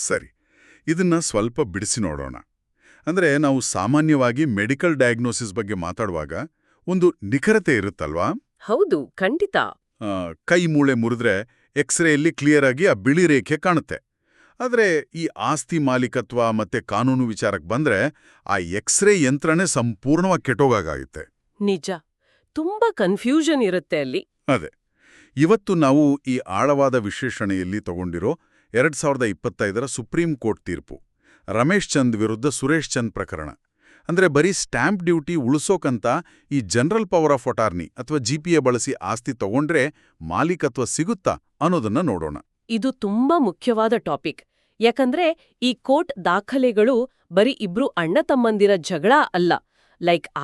ಸರಿ, ಇದನ್ನ ಸ್ವಲ್ಪ ಬಿಡಿಸಿ ನೋಡೋಣ. ಅಂದ್ರೆ ನಾವು ಸಾಮಾನ್ಯವಾಗಿ ಮೆಡಿಕಲ್ ಡಯಾಗ್ನೋಸಿಸ್ ಬಗ್ಗೆ ಮಾತಾಡುವಾಗ ಒಂದು ನಿಖರತೆ ಇರುತ್ತಲ್ವಾ? ಹೌದು, ಖಂಡಿತ. ಕೈ ಮೂಳೆ ಮುರಿದ್ರೆ ಎಕ್ಸ್ರೇಯಲ್ಲಿ ಕ್ಲಿಯರ್ ಆಗಿ ಆ ಬಿಳಿ ರೇಖೆ ಕಾಣುತ್ತೆ. ಆದರೆ ಈ ಆಸ್ತಿ ಮಾಲೀಕತ್ವ ಮತ್ತೆ ಕಾನೂನು ವಿಚಾರಕ್ಕೆ ಬಂದ್ರೆ ಆ ಎಕ್ಸ್ರೇ ಯಂತ್ರನೇ ಸಂಪೂರ್ಣವಾಗಿ ಕೆಟ್ಟೋಗಾಗುತ್ತೆ. ನಿಜ. ತುಂಬಾ ಕನ್ಫ್ಯೂಷನ್ ಇರುತ್ತೆ ಅಲ್ಲಿ. ಅದೇ, ಇವತ್ತು ನಾವು ಈ ಆಳವಾದ ವಿಶ್ಲೇಷಣೆಯಲ್ಲಿ ತಗೊಂಡಿರೋ 2025ರ ಸುಪ್ರೀಂ ಕೋರ್ಟ್ ತೀರ್ಪು, ರಮೇಶ್ ಚಂದ್ ವಿರುದ್ಧ ಸುರೇಶ್ ಚಂದ್ ಪ್ರಕರಣ. ಅಂದ್ರೆ ಬರೀ ಸ್ಟ್ಯಾಂಪ್ ಡ್ಯೂಟಿ ಉಳಿಸೋಕಂತ ಈ ಜನರಲ್ ಪವರ್ ಆಫ್ ಅಟಾರ್ನಿ ಅಥವಾ ಜಿಪಿಎ ಬಳಸಿ ಆಸ್ತಿ ತಗೊಂಡ್ರೆ ಮಾಲೀಕತ್ವ ಸಿಗುತ್ತಾ ಅನ್ನೋದನ್ನ ನೋಡೋಣ. ಇದು ತುಂಬಾ ಮುಖ್ಯವಾದ ಟಾಪಿಕ್. ಯಾಕಂದ್ರೆ ಈ ಕೋರ್ಟ್ ದಾಖಲೆಗಳು ಬರೀ ಇಬ್ರು ಅಣ್ಣ ತಮ್ಮಂದಿರ ಜಗಳ ಅಲ್ಲ,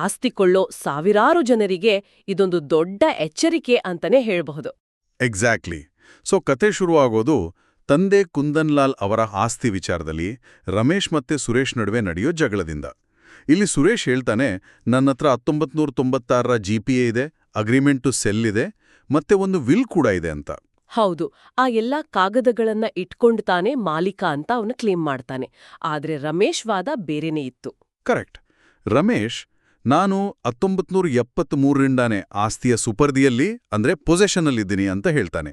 ಆಸ್ತಿ ಕೊಳ್ಳೋ ಸಾವಿರಾರು ಜನರಿಗೆ ಇದೊಂದು ದೊಡ್ಡ ಎಚ್ಚರಿಕೆ ಅಂತಾನೆ ಹೇಳ್ಬಹುದು. ಎಕ್ಸಾಕ್ಟ್ಲಿ. ಸೊ ಕತೆ ಶುರುವಾಗೋದು ತಂದೆ ಕುಂದನ್ಲಾಲ್ ಅವರ ಆಸ್ತಿ ವಿಚಾರದಲ್ಲಿ ರಮೇಶ್ ಮತ್ತೆ ಸುರೇಶ್ ನಡುವೆ ನಡೆಯೋ ಜಗಳದಿಂದ. ಇಲ್ಲಿ ಸುರೇಶ್ ಹೇಳ್ತಾನೆ, ನನ್ನತ್ರ 1996ರ ಜಿಪಿಎ ಇದೆ, ಅಗ್ರಿಮೆಂಟ್ ಟು ಸೆಲ್ ಇದೆ, ಮತ್ತೆ ಒಂದು ವಿಲ್ ಕೂಡ ಇದೆ ಅಂತ. ಹೌದು, ಆ ಎಲ್ಲಾ ಕಾಗದಗಳನ್ನ ಇಟ್ಕೊಂಡು ತಾನೇ ಮಾಲೀಕ ಅಂತ ಅವನು ಕ್ಲೇಮ್ ಮಾಡ್ತಾನೆ. ಆದ್ರೆ ರಮೇಶ್ ವಾದ ಬೇರೆನೇ ಇತ್ತು. ಕರೆಕ್ಟ್. ರಮೇಶ್, ನಾನು 1973ರಿಂದಾನೇ ಆಸ್ತಿಯ ಸುಪರ್ದಿಯಲ್ಲಿ ಅಂದ್ರೆ ಪೊಸೆಷನ್ನಲ್ಲಿದ್ದೀನಿ ಅಂತ ಹೇಳ್ತಾನೆ.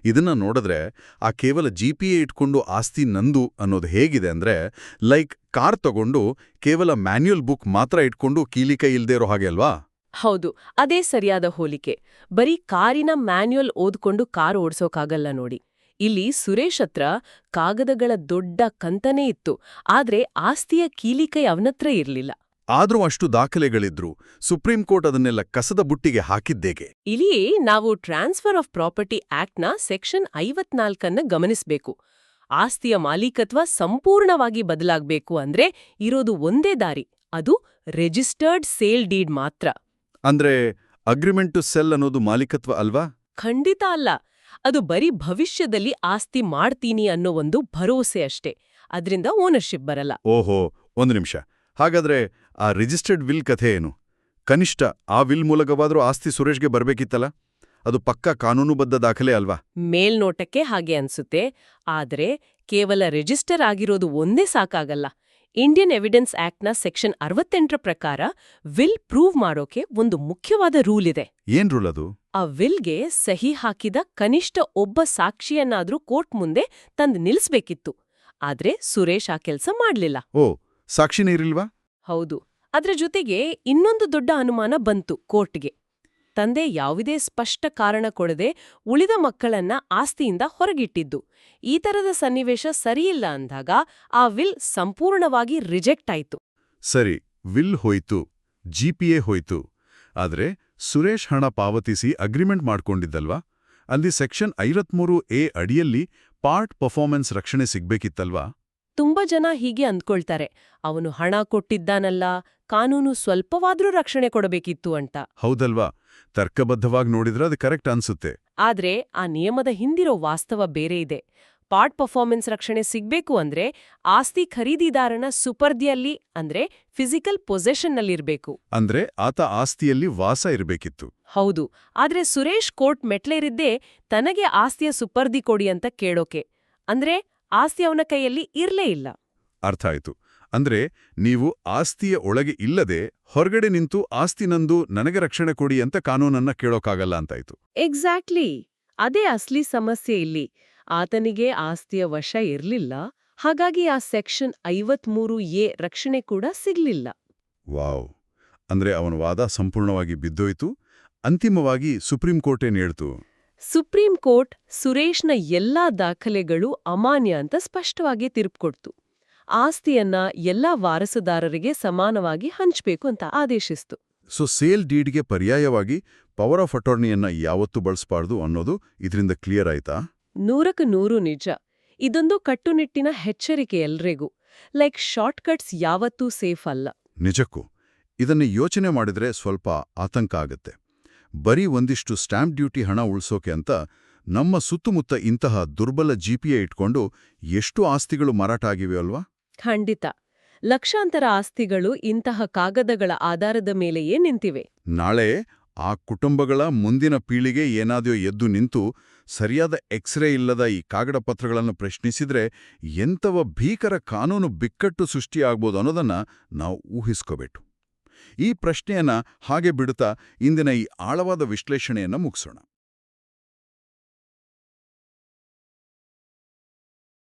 ಇದನ್ನ ನೋಡಿದ್ರೆ ಆ ಕೇವಲ ಜಿಪಿಎ ಇಟ್ಕೊಂಡು ಆಸ್ತಿ ನಂದು ಅನ್ನೋದು ಹೇಗಿದೆ ಅಂದ್ರೆ ಕಾರ್ ತಗೊಂಡು ಕೇವಲ ಮ್ಯಾನ್ಯುಯಲ್ ಬುಕ್ ಮಾತ್ರ ಇಟ್ಕೊಂಡು ಕೀಲಿಕೈ ಇಲ್ದೇ ಇರೋ ಹಾಗೆ ಅಲ್ವಾ? ಹೌದು, ಅದೇ ಸರಿಯಾದ ಹೋಲಿಕೆ. ಬರೀ ಕಾರಿನ ಮ್ಯಾನ್ಯುಯಲ್ ಓದ್ಕೊಂಡು ಕಾರ್ ಓಡ್ಸೋಕಾಗಲ್ಲ ನೋಡಿ. ಇಲ್ಲಿ ಸುರೇಶ್ ಹತ್ರ ಕಾಗದಗಳ ದೊಡ್ಡ ಕಂತನೇ ಇತ್ತು, ಆದ್ರೆ ಆಸ್ತಿಯ ಕೀಲಿಕೈ ಅವನತ್ರ ಇರ್ಲಿಲ್ಲ. ಆದ್ರೂ ಅಷ್ಟು ದಾಖಲೆಗಳಿದ್ರು ಸುಪ್ರೀಂ ಕೋರ್ಟ್ ಅದನ್ನೆಲ್ಲ ಕಸದ ಬುಟ್ಟಿಗೆ ಹಾಕಿದ್ದೇಗೆ? ಇಲ್ಲಿ ನಾವು ಟ್ರಾನ್ಸ್ಫರ್ ಆಫ್ ಪ್ರಾಪರ್ಟಿ ಆಕ್ಟ್ನ ಸೆಕ್ಷನ್ 54ನ್ನ ಗಮನಿಸಬೇಕು. ಆಸ್ತಿಯ ಮಾಲೀಕತ್ವ ಸಂಪೂರ್ಣವಾಗಿ ಬದಲಾಗಬೇಕು ಅಂದ್ರೆ ಇರೋದು ಒಂದೇ ದಾರಿ, ಅದು ರಿಜಿಸ್ಟರ್ಡ್ ಸೇಲ್ ಡೀಡ್ ಮಾತ್ರ. ಅಂದ್ರೆ ಅಗ್ರಿಮೆಂಟ್ ಟು ಸೆಲ್ ಅನ್ನೋದು ಮಾಲೀಕತ್ವ ಅಲ್ವಾ? ಖಂಡಿತ ಅಲ್ಲ. ಅದು ಬರೀ ಭವಿಷ್ಯದಲ್ಲಿ ಆಸ್ತಿ ಮಾಡ್ತೀನಿ ಅನ್ನೋ ಒಂದು ಭರವಸೆ ಅಷ್ಟೇ. ಅದ್ರಿಂದ ಓನರ್ಶಿಪ್ ಬರಲ್ಲ. ಓಹೋ, ಒಂದು ನಿಮಿಷ. ಹಾಗಾದ್ರೆ ಆ ರಿಜಿಸ್ಟರ್ಡ್ ವಿಲ್ ಕಥೆ ಏನು? ಕನಿಷ್ಠ ಆ ವಿಲ್ ಮೂಲಕವಾದ್ರೂ ಆಸ್ತಿ ಸುರೇಶ್ಗೆ ಬರ್ಬೇಕಿತ್ತಲ್ಲ? ಅದು ಪಕ್ಕಾ ಕಾನೂನುಬದ್ಧ ದಾಖಲೆ ಅಲ್ವಾ? ಮೇಲ್ನೋಟಕ್ಕೆ ಹಾಗೆ ಅನ್ಸುತ್ತೆ. ಆದ್ರೆ ಕೇವಲ ರಿಜಿಸ್ಟರ್ ಆಗಿರೋದು ಒಂದೇ ಸಾಕಾಗಲ್ಲ. ಇಂಡಿಯನ್ ಎವಿಡೆನ್ಸ್ ಆಕ್ಟ್ನ ಸೆಕ್ಷನ್ 68ರ ಪ್ರಕಾರ ವಿಲ್ ಪ್ರೂವ್ ಮಾಡೋಕೆ ಒಂದು ಮುಖ್ಯವಾದ ರೂಲ್ ಇದೆ. ಏನ್ ರೂಲ್ ಅದು? ಆ ವಿಲ್ಗೆ ಸಹಿ ಹಾಕಿದ ಕನಿಷ್ಠ ಒಬ್ಬ ಸಾಕ್ಷಿಯನ್ನಾದ್ರೂ ಕೋರ್ಟ್ ಮುಂದೆ ತಂದು ನಿಲ್ಲಿಸ್ಬೇಕಿತ್ತು. ಆದ್ರೆ ಸುರೇಶ್ ಆ ಕೆಲ್ಸ ಮಾಡ್ಲಿಲ್ಲ. ಓ, ಸಾಕ್ಷಿನೇ ಇರಿಲ್ವಾ? ಹೌದು. ಅದ್ರ ಜೊತೆಗೆ ಇನ್ನೊಂದು ದೊಡ್ಡ ಅನುಮಾನ ಬಂತು ಕೋರ್ಟ್ಗೆ. ತಂದೆ ಯಾವುದೇ ಸ್ಪಷ್ಟ ಕಾರಣ ಕೊಡದೆ ಉಳಿದ ಮಕ್ಕಳನ್ನ ಆಸ್ತಿಯಿಂದ ಹೊರಗಿಟ್ಟಿದ್ದು. ಈ ತರದ ಸನ್ನಿವೇಶ ಸರಿಯಿಲ್ಲ ಅಂದಾಗ ಆ ವಿಲ್ ಸಂಪೂರ್ಣವಾಗಿ ರಿಜೆಕ್ಟ್ ಆಯ್ತು. ಸರಿ, ವಿಲ್ ಹೋಯ್ತು, ಜಿಪಿಎ ಹೋಯ್ತು. ಆದ್ರೆ ಸುರೇಶ್ ಹಣ ಪಾವತಿಸಿ ಅಗ್ರಿಮೆಂಟ್ ಮಾಡ್ಕೊಂಡಿದ್ದಲ್ವಾ? ಅಲ್ಲಿ ಸೆಕ್ಷನ್ 53A ಅಡಿಯಲ್ಲಿ ಪಾರ್ಟ್ ಪರ್ಫಾರ್ಮೆನ್ಸ್ ರಕ್ಷಣೆ ಸಿಗ್ಬೇಕಿತ್ತಲ್ವಾ? ತುಂಬಾ ಜನ ಹೀಗೆ ಅಂದ್ಕೊಳ್ತಾರೆ, ಅವನು ಹಣ ಕೊಟ್ಟಿದ್ದಾನಲ್ಲ, ಕಾನೂನು ಸ್ವಲ್ಪವಾದ್ರೂ ರಕ್ಷಣೆ ಕೊಡಬೇಕಿತ್ತು ಅಂತ. ಹೌದಲ್ವಾ? ತರ್ಕಬದ್ಧವಾಗಿ ನೋಡಿದ್ರೆ ಅದು ಕರೆಕ್ಟ್ ಅನ್ಸುತ್ತೆ. ಆದ್ರೆ ಆ ನಿಯಮದ ಹಿಂದಿರೋ ವಾಸ್ತವ ಬೇರೆ ಇದೆ. ಪಾರ್ಟ್ ಪರ್ಫಾರ್ಮೆನ್ಸ್ ರಕ್ಷಣೆ ಸಿಗ್ಬೇಕು ಅಂದ್ರೆ ಆಸ್ತಿ ಖರೀದಿದಾರನ ಸುಪರ್ದಿಯಲ್ಲಿ ಅಂದ್ರೆ ಫಿಸಿಕಲ್ ಪೊಸೆಷನ್ನಲ್ಲಿರ್ಬೇಕು. ಅಂದ್ರೆ ಆತ ಆಸ್ತಿಯಲ್ಲಿ ವಾಸ ಇರಬೇಕಿತ್ತು. ಹೌದು. ಆದ್ರೆ ಸುರೇಶ್ ಕೋರ್ಟ್ ಮೆಟ್ಲೇರಿದ್ದೇ ತನಗೆ ಆಸ್ತಿಯ ಸುಪರ್ದಿ ಕೊಡಿ ಅಂತ ಕೇಳೋಕೆ. ಅಂದ್ರೆ ಆಸ್ತಿ ಅವನ ಕೈಯಲ್ಲಿ ಇರ್ಲೇ ಇಲ್ಲ. ಅರ್ಥ ಆಯ್ತು. ಅಂದ್ರೆ ನೀವು ಆಸ್ತಿಯ ಒಳಗೆ ಇಲ್ಲದೆ ಹೊರಗಡೆ ನಿಂತು ಆಸ್ತಿ ನಂದು, ನನಗೆ ರಕ್ಷಣೆ ಕೊಡಿ ಅಂತ ಕಾನೂನನ್ನ ಕೇಳೋಕ್ಕಾಗಲ್ಲ ಅಂತಾಯ್ತು. ಎಕ್ಸಾಕ್ಟ್ಲಿ. ಅದೇ ಅಸ್ಲಿ ಸಮಸ್ಯೆ ಇಲ್ಲಿ. ಆತನಿಗೆ ಆಸ್ತಿಯ ವಶ ಇರ್ಲಿಲ್ಲ, ಹಾಗಾಗಿ ಆ ಸೆಕ್ಷನ್ 53A ರಕ್ಷಣೆ ಕೂಡ ಸಿಗ್ಲಿಲ್ಲ. ವಾವ್. ಅಂದ್ರೆ ಅವನ ವಾದ ಸಂಪೂರ್ಣವಾಗಿ ಬಿದ್ದೋಯ್ತು. ಅಂತಿಮವಾಗಿ ಸುಪ್ರೀಂ ಕೋರ್ಟ್ ಏನ್ ಹೇಳ್ತು? ಸುಪ್ರೀಂ ಕೋರ್ಟ್ ಸುರೇಶ್ನ ಎಲ್ಲಾ ದಾಖಲೆಗಳು ಅಮಾನ್ಯ ಅಂತ ಸ್ಪಷ್ಟವಾಗಿ ತೀರ್ಪು ಕೊಡ್ತು. ಆಸ್ತಿಯನ್ನ ಎಲ್ಲಾ ವಾರಸುದಾರರಿಗೆ ಸಮಾನವಾಗಿ ಹಂಚ್ಬೇಕು ಅಂತ ಆದೇಶಿಸ್ತು. ಸೊ ಸೇಲ್ ಡೀಡ್ಗೆ ಪರ್ಯಾಯವಾಗಿ ಪವರ್ ಆಫ್ ಅಟಾರ್ನಿಯನ್ನ ಯಾವತ್ತೂ ಬಳಸಬಾರ್ದು ಅನ್ನೋದು ಇದರಿಂದ ಕ್ಲಿಯರ್ ಆಯ್ತಾ? 100ಕ್ಕೆ 100 ನಿಜ. ಇದೊಂದು ಕಟ್ಟುನಿಟ್ಟಿನ ಎಚ್ಚರಿಕೆ ಎಲ್ರಿಗೂ. ಶಾರ್ಟ್ಕಟ್ಸ್ ಯಾವತ್ತೂ ಸೇಫ್ ಅಲ್ಲ. ನಿಜಕ್ಕೂ ಇದನ್ನು ಯೋಚನೆ ಮಾಡಿದ್ರೆ ಸ್ವಲ್ಪ ಆತಂಕ ಆಗತ್ತೆ. ಬರೀ ಒಂದಿಷ್ಟು ಸ್ಟ್ಯಾಂಪ್ ಡ್ಯೂಟಿ ಹಣ ಉಳಿಸೋಕೆ ಅಂತ ನಮ್ಮ ಸುತ್ತಮುತ್ತ ಇಂತಹ ದುರ್ಬಲ ಜಿಪಿಎ ಇಟ್ಕೊಂಡು ಎಷ್ಟು ಆಸ್ತಿಗಳು ಮಾರಾಟ ಆಗಿವೆ ಅಲ್ವಾ? ಖಂಡಿತ. ಲಕ್ಷಾಂತರ ಆಸ್ತಿಗಳು ಇಂತಹ ಕಾಗದಗಳ ಆಧಾರದ ಮೇಲೆಯೇ ನಿಂತಿವೆ. ನಾಳೆ ಆ ಕುಟುಂಬಗಳ ಮುಂದಿನ ಪೀಳಿಗೆ ಏನಾದ್ಯೋ ಎದ್ದು ನಿಂತು ಸರಿಯಾದ ಎಕ್ಸ್ರೇ ಇಲ್ಲದ ಈ ಕಾಗಡ ಪತ್ರಗಳನ್ನು ಪ್ರಶ್ನಿಸಿದ್ರೆ ಎಂಥವ ಭೀಕರ ಕಾನೂನು ಬಿಕ್ಕಟ್ಟು ಸೃಷ್ಟಿಯಾಗ್ಬೋದು ಅನ್ನೋದನ್ನ ನಾವು ಊಹಿಸ್ಕೋಬೇಕು. ಈ ಪ್ರಶ್ನೆಯನ್ನ ಹಾಗೆ ಬಿಡುತ್ತಾ ಇಂದಿನ ಈ ಆಳವಾದ ವಿಶ್ಲೇಷಣೆಯನ್ನ ಮುಗಿಸೋಣ.